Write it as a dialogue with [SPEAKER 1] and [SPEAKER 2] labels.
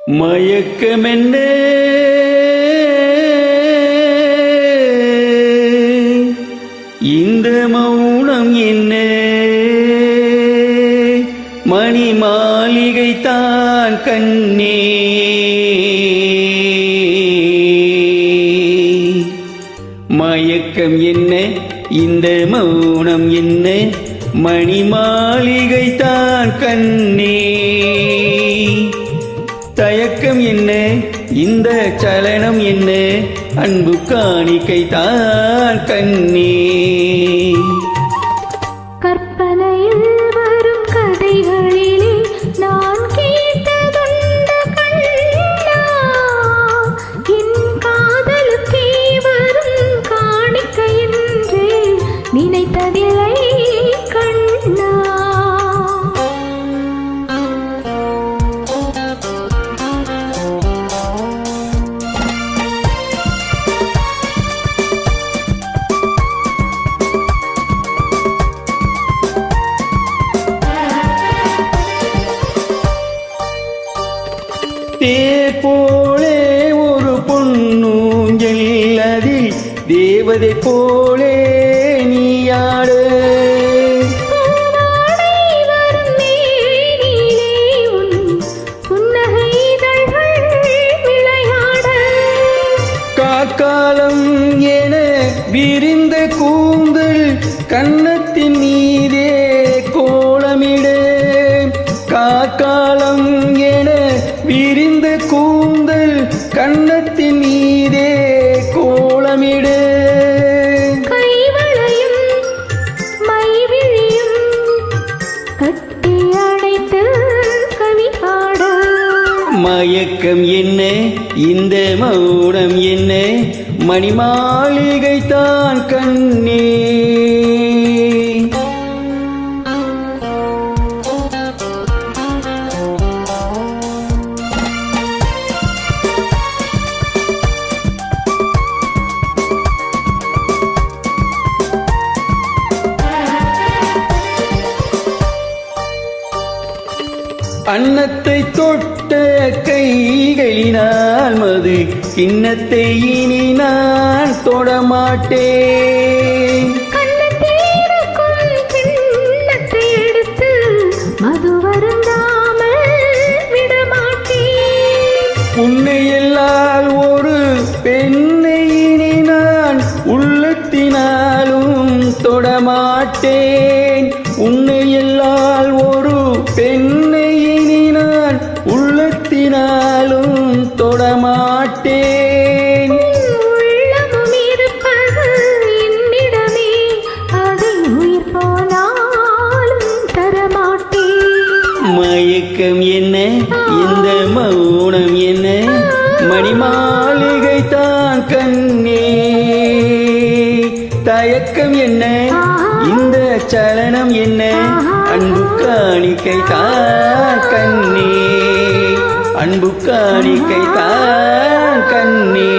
[SPEAKER 1] மயக்கமென்ன இந்த மௌனம் என்ன மணி மாளிகை தான் கண்ணே மயக்கம் என்ன இந்த மௌனம் என்ன மணி மாளிகை தான் கண்ணே தயக்கம் என்ன இந்த சலனம் என்ன அன்பு காணிக்கை தான் கண்ணே
[SPEAKER 2] கற்பனையில் வரும் கதைகளிலே நான் கேட்டதுண்டு கண்ணா என் காதலுக்கே வரும் காணிக்கை என்று நினைத்ததில்லை கண்ணா
[SPEAKER 1] தேர் போலே ஒரு பொன்னூஞ்சல் அதில் தேவதை போலே நீயாடு காக்காலம் என விரிந்த கூந்தல் கன்னத்தின் மீதே கோலமிடு காக்காலம் என விரிந்த கூந்தல் கன்னத்தின் மீதே கோலமிடு
[SPEAKER 2] கைவளையும் மைவிழியும் கட்டி அடைத்து கவி பாட
[SPEAKER 1] மயக்கம் என்ன இந்த மௌனம் என்ன மணி மாளிகை தான் கண்ணே அன்னத்தை தொட்ட கைகளினால் மது கிண்ணத்தை இனி நான் தொடமாட்டேன் உன்னை எல்லால் ஒரு பெண்ணை இனி நான் உள்ளத்தினாலும் தொடமாட்டேன் உன்னை எல்லால் ஒரு பெண்ணை இனி நான் உள்ளத்தினாலும் தொடமாட்டேன்
[SPEAKER 2] உள்ளமும் இருப்பது என்னிடமே அதை உயிர் போனாலும் தரமாட்டேன்
[SPEAKER 1] மயக்கம் என்ன இந்த மௌனம் என்ன மணி மாளிகை தான் கண்ணே தயக்கம் என்ன இந்த சலனம் என்ன அன்பு காணிக்கை தான் கண்ணே அன்பு காணிக்கை தான் கண்ணே